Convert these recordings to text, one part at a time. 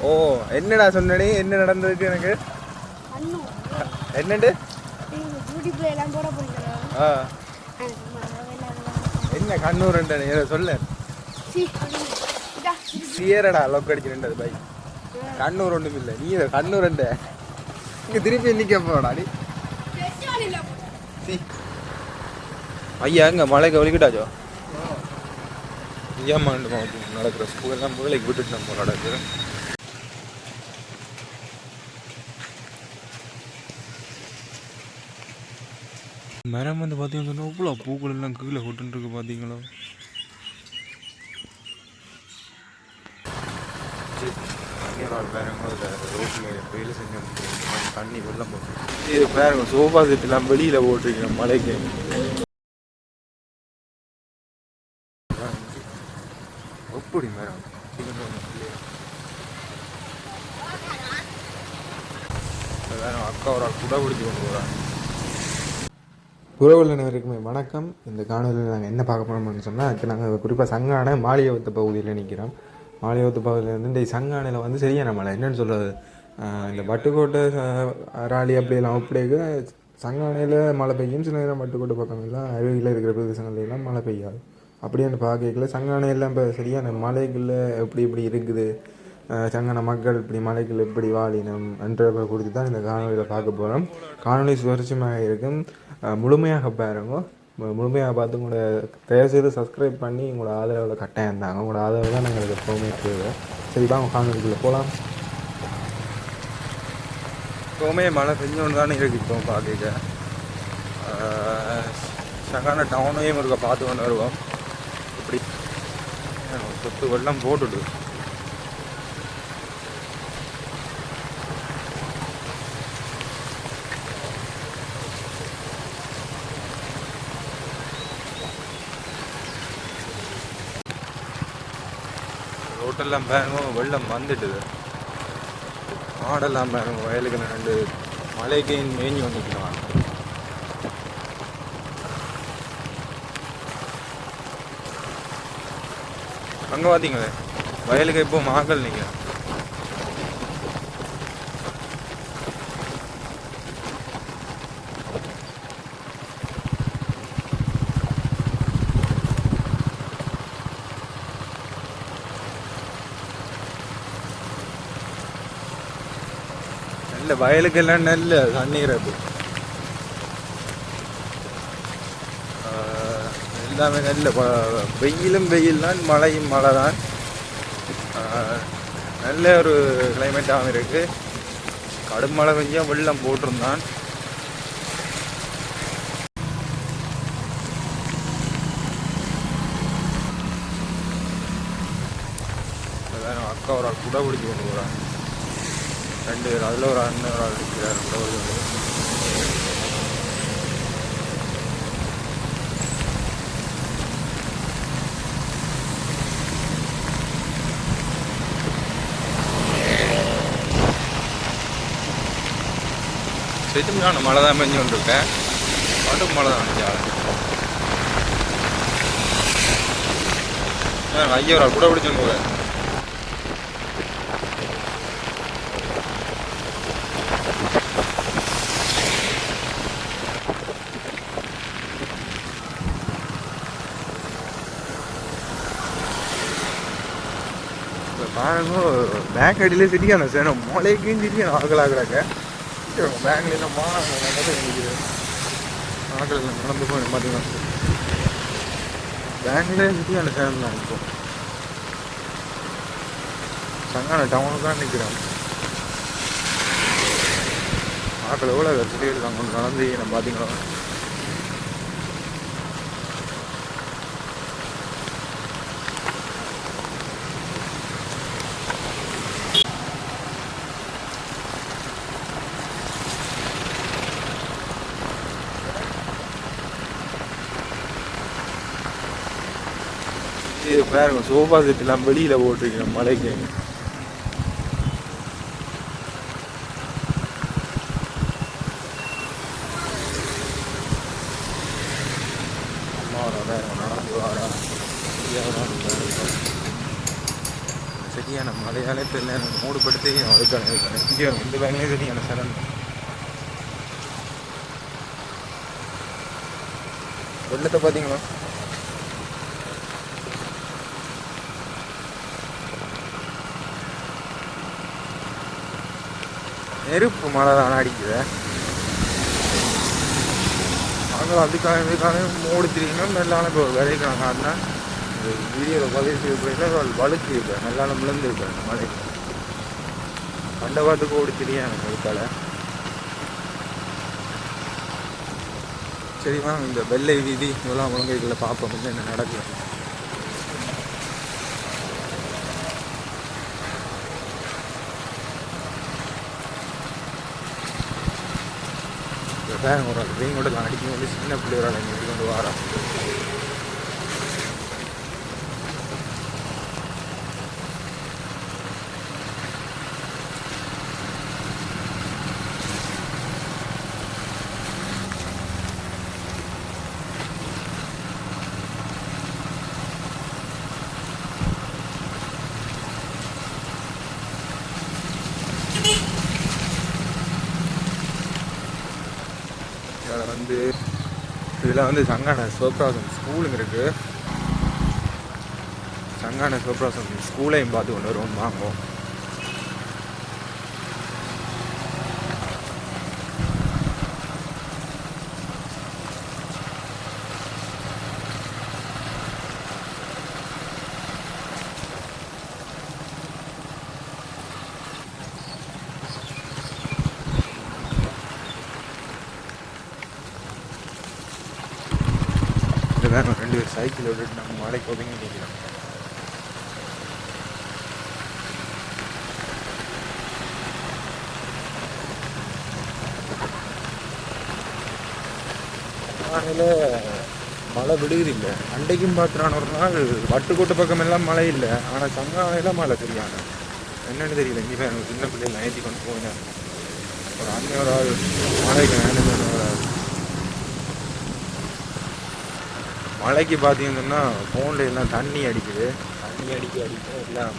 ஓ என்னடா சொன்னடி என்ன நடந்ததுக்கு எனக்கு என்னண்டு என்ன கண்ணூர்ன்ற ஏதோ சொல்ல சியரடா லொக் அடிச்சுன்றது பை கண்ணூர் ஒன்றும் இல்லை நீ கண்ணூர்ன்ற இங்கே திருப்பி நிற்க போடா நீ ஐயா இங்கே மழைக்கு வலிக்கிட்டாச்சோ ஏமாண்டு நடக்கிற ஸ்கூல்லாம் மூளைக்கு விட்டுட்டு நம்ம நடக்குது மரம் வந்து பார்த்தீங்கன்னா இவ்வளோ பூக்கள் எல்லாம் கீழே விட்டுருக்கு பார்த்தீங்களோ ரோட்டில் வெயில் செஞ்சு தண்ணி வெள்ளம் போட்டு இது பாருங்க சோஃபா செட்டுலாம் வெளியில் போட்டிருக்கேன் மழைக்கு எப்படி மேடம் அக்கா ஒரு ஆள் குடை பிடிச்சி கொண்டு போகிறாங்க உறவுகள் அனைவருக்குமே வணக்கம். இந்த காணொலியில் நாங்கள் என்ன பார்க்க போகிறோம்னு சொன்னால் அதுக்கு நாங்கள் குறிப்பாக சங்கானை மாளிகைவத்து பகுதியில் நிற்கிறோம். மாளிகைவத்து பகுதியில் வந்து இந்த சங்கானையில் வந்து சரியான மழை என்னென்னு சொல்கிறது இந்த பட்டுக்கோட்டை ராலி அப்படியெல்லாம் அப்படியே சங்கானையில் மழை பெய்யும், சில நேரம் பட்டுக்கோட்டை பக்கம் எல்லாம் அருகில் இருக்கிற பிரதேசங்கள்லாம் மழை பெய்யாது. அப்படின்னு பார்க்கல சங்கானையெல்லாம் இப்போ சரியான மலைகளில் எப்படி இப்படி இருக்குது, சங்கான மக்கள் இப்படி மலைகள் எப்படி வாழினம் என்ற குறித்து தான் இந்த காணொலியில் பார்க்க போகிறோம். காணொலி சுவாரஸ்யமாக இருக்கும், முழுமையாக பாருங்க. முழுமையாக பார்த்து உங்களோட தயவுசெய்து சப்ஸ்கிரைப் பண்ணி உங்களோட ஆதரவில் கட்டாயம் இருந்தாங்க. உங்களோட ஆதரவு தான் நாங்கள் எப்போவுமே தேவை. சரிப்பா உங்கள் காணொலிக்குள்ளே போகலாம். எப்போவுமே மழை பெஞ்சோன்னு தானே இருக்கு. இப்போ பார்க்க சங்கான டவுனையும் இருக்க பார்த்து கொண்டு வருவோம். இப்படி சொத்து வெள்ளம் போட்டுடு ரோட்டெல்லாம் பாருங்க வெள்ளம் வந்துட்டுது. மாடெல்லாம் பாருங்க வயலுக்கு 2 மலைக்கு மேய்ஞ்சி வந்துக்கலாம். அங்கே பார்த்தீங்களே வயலுக்கு இப்போ மாக்கள் நீங்கள் நல்ல வயலுக்கெல்லாம் நல்ல தண்ணீர் அது எல்லாமே நல்ல வெயிலும் வெயில் தான், மழையும் மழை தான். நல்ல ஒரு கிளைமேட்டாகவும் இருக்குது. கடும் மழை பெஞ்சால் வெள்ளம் போட்டிருந்தான். அக்கா ஒரு ஆள் குடை பிடிச்சி கொண்டு போகிறாங்க. 2 பேர், அதில் ஒரு அண்ணன் ஒரு ஆள் இருக்கிறார். குடை பிடிச்சி சரியான மழை தான் பெஞ்சு கொண்டிருக்கேன். கடும் மழை தான் ஐயா ஒரு ஆள் கூட பிடிச்சு போகிறேன். பாருங்க பேங்க் அடியிலே சரியான சேனம் மழைக்கும் சரியான ஆகலாகிறாங்க. பேங்க்லாம் ஆக்கள் நடந்து போய் பார்த்தீங்கன்னா பேங்க்லேயே சரியான சேனம் தான். இப்போ சங்கான டவுனுக்கு தான் நிற்கிறேன். ஆக்கள் எவ்வளோ வசதி இருக்காங்க கொண்டு நடந்து நம்ம பார்த்தீங்களா. இது பாருங்க சோஃபா செட்டுலாம் வெளியில் போட்டிருக்கேன் மழைக்கு. நடந்து வாரா சரியான மழை. மழையாலே தெரியல எனக்கு மூடுபடுத்தி அதுக்கான இங்கே இந்த வேலையே தெரியும் சரண் வெள்ளத்தை பார்த்தீங்களா நெருப்பு மழை தானே அடிக்குது நாங்களும் அதுக்காக மூடு திரிக்கணும் நல்லான இப்போ விளைக்கிறாங்க அதனால் வீடியோவில் பதிவு செய்யப்படுறீங்கன்னா வழுக்கு இருப்பேன் நல்லான விழுந்து இருப்பேன் மழை மண்டபாத்துக்கு ஓடி தெரியும் அதுக்கால சரிவா இந்த வெள்ளை வீதி இதெல்லாம் முழங்கைகளை பார்ப்போம் என்ன நடக்குது ஒரு வெயில் கூட அடிக்கும் வந்து சின்ன பிள்ளையோட இங்கே கொண்டு வரோம் வந்து இதில் வந்து சங்கான சிவபிரகாசம் ஸ்கூலுங்க இருக்குது சங்கான சிவபிரகாசம் ஸ்கூலையும் பார்த்து கொண்டு வருவோம் வாங்குவோம் வேணும் 2 பேர் சைக்கிள் விட்டுட்டு நம்ம மலைக்கு ஒதுங்கி நிற்கிறோம் காலையில் மழை விடுகுது இல்லை அன்றைக்கும் பார்த்துறான ஒரு நாள் வட்டுக்கோட்டை பக்கம் எல்லாம் மழை இல்லை ஆனால் சங்காலையில் மழை தெரியாங்க என்னென்னு தெரியல இங்கே எனக்கு சின்ன பிள்ளைகள் ஏற்றி கொண்டு போயினேன் ஒரு அன்னையோட மழைக்கு வேணும்னு மழைக்கு பார்த்தீங்கன்னா ஃபோனில் எல்லாம் தண்ணி அடிக்குது அடிக்க எல்லாம்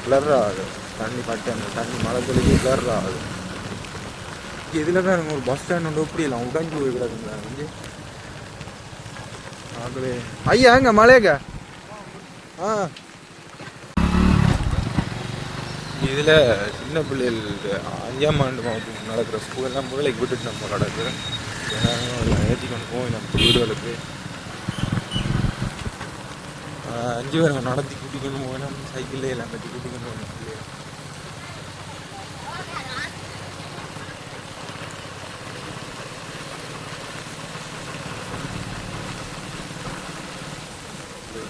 கிளர் ஆகுது தண்ணி பட்டு அந்த தண்ணி மழை தெளிஞ்சு கிளர் ஆகுது இதில் தான் எனக்கு ஒரு பஸ் ஸ்டாண்ட் ஒன்று இப்படி எல்லாம் உடஞ்சி போய் கிடக்குங்க வந்து ஆகவே ஐயா எங்க மழைங்க இதில் சின்ன பிள்ளைகள் 5ஆம் ஆண்டு மாவட்டம் நடக்கிற ஸ்கூலெல்லாம் முதலைக்கு விட்டுட்டு நம்ம கிடக்கு எல்லாம் ஏற்றி கொண்டு போய் நம்ம வீடுகளுக்கு 5 பேர் நடத்தி கூட்டிக்கொண்டு போவேன் சைக்கிள்ல எல்லாம் கட்டி கூட்டிக்கொண்டு போவேன்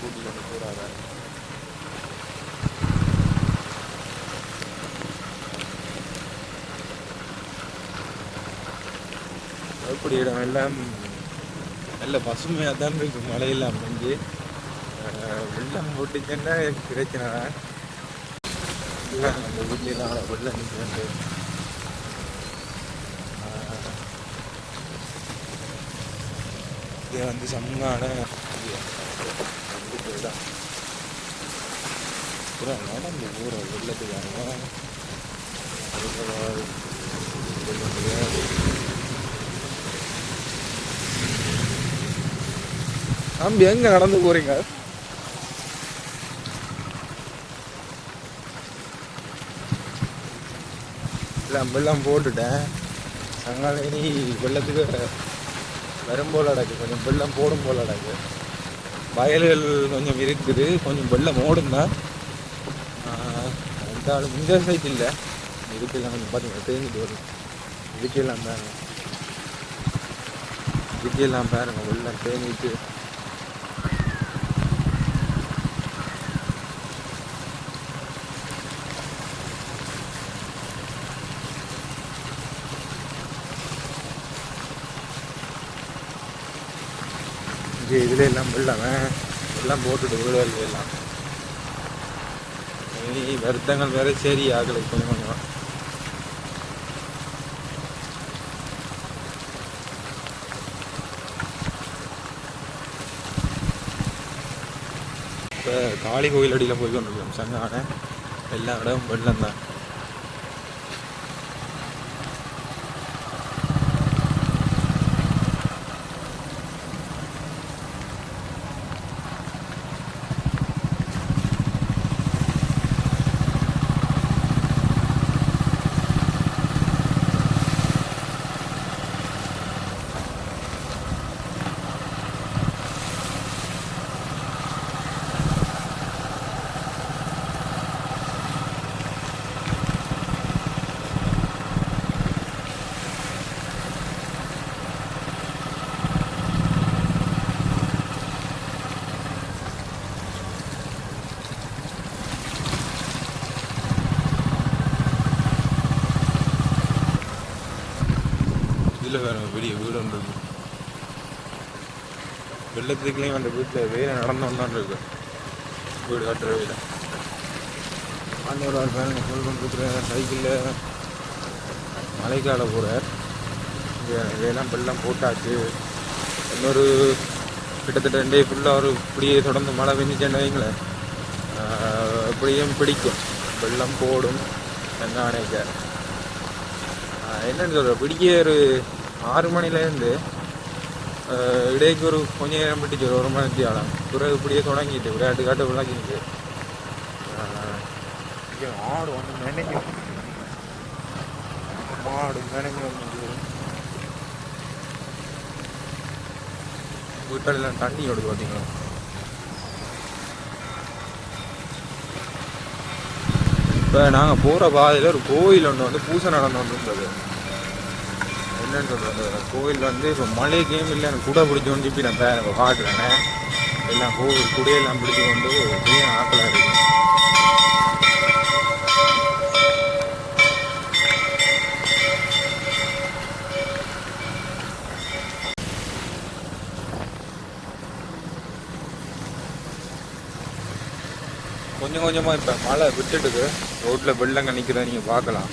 கூட்டிக்கொண்டு போறாங்க அப்படி இடம் எல்லாம் நல்ல பசுமையாக தான் இருக்கு மழையெல்லாம் வந்து வெள்ளம் போட்டுச்சுன்னா பிரச்சனை தான் நம்ம வீட்லாம் வெள்ளம் நிற்கிறது இது வந்து சங்கான தான் அப்புறம் நடந்து ஊற வெள்ளத்துக்காக தம்பி எங்க நடந்து போறீங்க வெள்ளம் போட்டுட்டேன் சங்காலேரி வெள்ளத்துக்கு வரும் போல் அடக்கு கொஞ்சம் வெள்ளம் போடும் போல் அடக்கு வயல்கள் கொஞ்சம் இருக்குது கொஞ்சம் வெள்ளம் ஓடுந்தா இருந்தாலும் இந்த சைட் இல்லை இதுக்கெல்லாம் கொஞ்சம் பார்த்தீங்கன்னா தேங்கிட்டு வரும் இதுக்கெல்லாம் பாருங்க வெள்ளம் தேங்கிட்டு இதுல எல்லாம் எல்லாம் போட்டுட்டு வீடுகள் எல்லாம் வருத்தங்கள் வேற சரி ஆகலை கொஞ்சம் கொஞ்சம் இப்போ காளி கோயில் அடியில் போய் கொண்டிருக்கோம் சங்கான எல்லா இடமும் வெள்ளம் தான். இதில் வேறு பெரிய வீடு ஒன்று இருக்குது. வெள்ளத்துக்குள்ளேயும் அந்த வீட்டில் வேலை நடந்தோன்னு இருக்கு. வீடு கட்டுற வேலை ஆண்டவர் பேருங்க ஃபுல் பண்ணிருக்கிற சைக்கிளில் மலைக்கால போகிறார். வேலாம் வெள்ளம் போட்டாச்சு. இன்னொரு கிட்டத்தட்ட 2 டே ஃபுல்லாக ஒரு இப்படியே தொடர்ந்து மழை பெஞ்சிச்சேன்னு வைங்களேன், இப்படியும் பிடிக்கும், வெள்ளம் போடும். செங்கானைக்க என்னென்னு சொல்கிற பிடிக்க ஒரு 6 மணிலேருந்து இடைக்கு ஒரு கொஞ்ச நேரம் பிடிச்சி ஒரு மணிக்கு ஆளாம். பிறகு இப்படியே தொடங்கிட்டு விளையாட்டு காட்டு விளாக்கிட்டு ஆடு வந்து நினைக்கும், மாடு நினைக்கும். வீட்டெல்லாம் தண்ணி ஓடுது பார்த்தீங்களா. இப்போ நாங்கள் போகிற பாதையில் ஒரு கோயில் ஒன்று வந்து பூசை நடந்து இருந்தது. என்னன்னு சொல்கிறது, அந்த கோயில் வந்து இப்போ மழை கேம் இல்லை, எனக்கு கூட பிடிச்சி கொண்டு இப்போ நான் பேர காட்டுறேனே எல்லாம் கோவில் கூடையெல்லாம் பிடிச்சி கொண்டு பெரிய ஆக்கலாக இருக்கு. கொஞ்சம் கொஞ்சமாக இப்போ மழை விட்டுட்டுது, ரோட்டில் வெள்ளங்க நிற்கிறத நீங்கள் பார்க்கலாம்.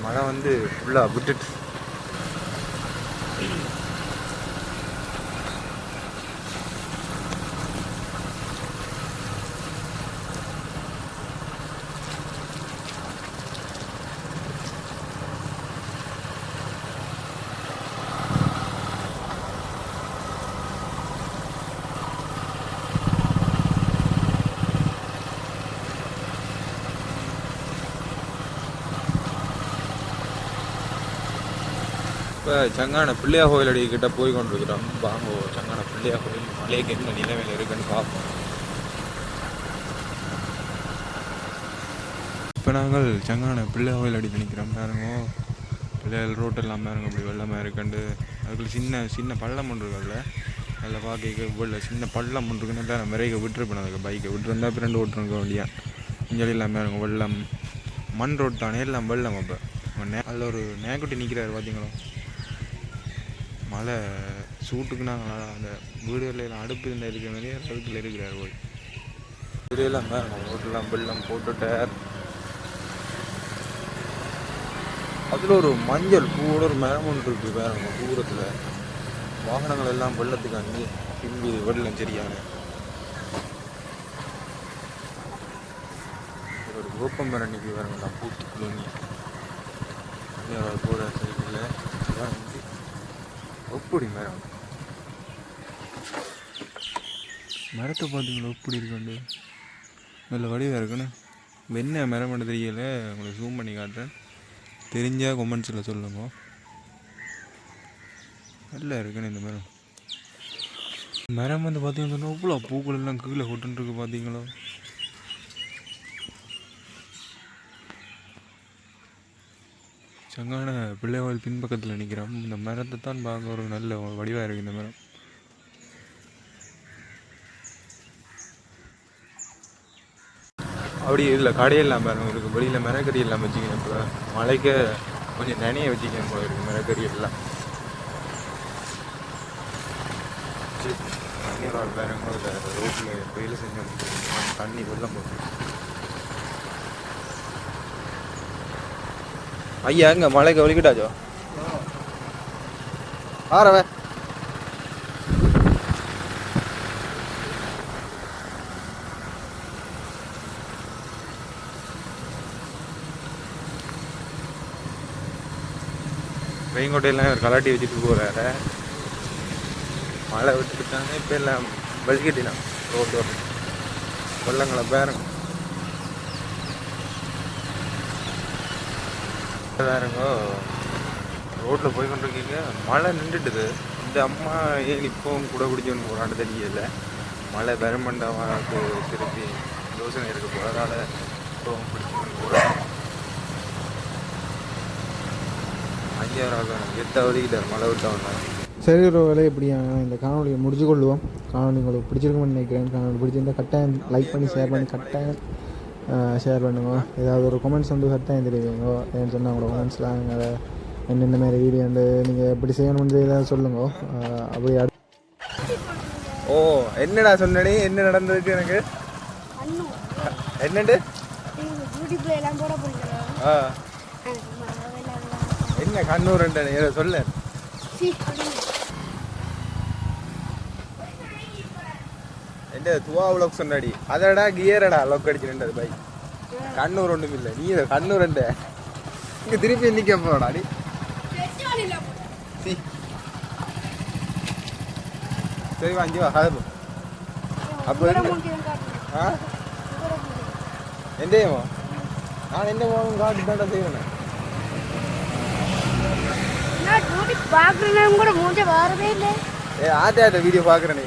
மழை வந்து ஃபுல்லாக விட்டுட்டு இப்போ சங்கான பிள்ளையா கோயில் அடிக்கிட்ட போய் கொண்டிருக்கிறோம். வாங்க சங்கான பிள்ளையா கோயில் மலைக்கு என்ன நிலைமையில் இருக்குன்னு பார்ப்போம். இப்போ நாங்கள் சங்கான பிள்ளையா கோயில் அடி நிற்கிறோம். பாருங்க பிள்ளைகள் ரோட்டெல்லாம் பாருங்க அப்படி வெள்ளமாக இருக்குண்டு. அதுக்குள்ள சின்ன சின்ன பள்ளம் ஒன்று இருக்குல்ல, அதில் பார்க்க இவ்வளோ சின்ன பள்ளம் ஒன்று இருக்குன்னு தான் விரைக விட்டுருப்பேன். அதுக்கு பைக்கை விட்டுருந்தா இப்போ 2 ஓட்டுருக்க வேண்டியா. இங்கே இல்லாமல் பாருங்க வெள்ளம், மண் ரோட் தானே எல்லாம் வெள்ளம். அப்போ அதில் ஒரு நேக்குட்டி நிற்கிறாரு பார்த்தீங்களோ. மழை சூட்டுக்குன்னா அந்த வீடுகளில் அடுப்பு இருந்தால் இருக்கிற மாதிரியே அடுப்பில் இருக்கிறார் போய் வீடுலாம் ரோட்டெல்லாம் வெள்ளம் போட்டுட்டார். அதில் ஒரு மஞ்சள் பூவோட ஒரு மரம் ஒன்று இருக்குது வேற தூரத்தில். வாகனங்கள் எல்லாம் வெள்ளத்துக்கு அங்கே பின்பு வெள்ளம் சரியான ஒரு கோப்பம் மரம் நிற்கி வேறங்கண்ணா பூத்து குழுங்கி போகிற சைக்கிளில் வந்து எப்படி மரம் மரத்தை பார்த்தீங்களா எப்படி இருக்காண்டு நல்ல வடிவாக இருக்குன்னு. என்ன மரம் பண்ண தெரியல, உங்களுக்கு ஜூம் பண்ணி காட்டுறேன், தெரிஞ்சால் கொமெண்ட்ஸில் சொல்லுங்க. நல்லா இருக்குன்னு இந்த மரம். மரம் வந்து பார்த்தீங்கன்னா இவ்வளோ பூக்கள் எல்லாம் கீழே கொட்டுருக்கு பார்த்தீங்களோ. சங்கான பிள்ளைவாள் பின்பக்கத்தில் நிற்கிறோம். இந்த மரத்தை தான் பார்க்க ஒரு நல்ல வடிவாக இருக்குது இந்த மரம். அப்படி இல்லை கடையெல்லாம் பாருங்க இருக்குது, வெளியில் மரக்கறி எல்லாம் வச்சுக்கணும். இப்போ மழைக்க கொஞ்சம் நனைய வச்சுக்கணும் போல இருக்குது மரக்கறி எல்லாம். தண்ணி பாருங்க ரோட்டில் வெயில் செஞ்சு தண்ணி வெள்ளம் போட்டு ஐயா எங்க மழைக்கு வலிக்கிட்டாச்சோ ஆறவே வெயங்கோட்டையெல்லாம் ஒரு கலாட்டி வச்சுட்டு போகிறாரு மழை விட்டுட்டாங்க இப்போ எல்லாம் வலிக்கட்டினான் ரோட்டு வெள்ளங்களை பேருங்க வேறுங்கோ ரோட்டில் போய் கொண்டிருக்கீங்க மழை நின்றுட்டுது இந்த அம்மா ஏன் இப்போவும் கூட பிடிச்சோன்னு போகிறான்னு தெரியல மழை பெருமண்டமாக்கு திருப்பி யோசனை இருக்க போகிறதால இப்போவும் பிடிச்சோன்னு போகிறேன் 5000 எத்த வலிக்கிட்டார் மழை விட்டவங்க சரி ஒரு வேலை எப்படியான இந்த காணொலியை முடிச்சு கொள்ளுவோம் காணொலி உங்களுக்கு பிடிச்சிருக்குன்னு நினைக்கிறேன் காணொலி பிடிச்சிருந்தா கட்டாயம் லைக் பண்ணி ஷேர் பண்ணி கட்டாயம் ஷேர் பண்ணுங்க ஏதாவது ஒரு கமெண்ட்ஸ் வந்து கட்டாயம் தெரியுங்க ஏன்னு சொன்னால் உங்களோட கமெண்ட்ஸ்லாம் என்னென்ன மாதிரி வீடியோ வந்து நீங்கள் எப்படி செய்யணும்னு ஏதாவது சொல்லுங்க அப்படி ஓ என்னடா சொன்னே என்ன நடந்ததுக்கு எனக்கு என்னண்டு என்ன கண்ணூர்ன்ற ஏதோ சொல்ல என்ன துவா உலக் சொன்னாடி அதடா கியரடா லொக் அடிச்சுட்டு பை கண்ணூர் ஒன்றும் இல்லை நீ கண்ணூர்ண்ட இங்க திருப்பி நிக்க போடா நீ சரி வாங்கி வா அப்போ எந்தேமோ நான் என்ன காட்டு தாண்டா செய்வேன் பாக்குறேன் கூட மூஞ்ச வரவே இல்லை ஆட்ட வீடியோ பாக்குறேன் நீ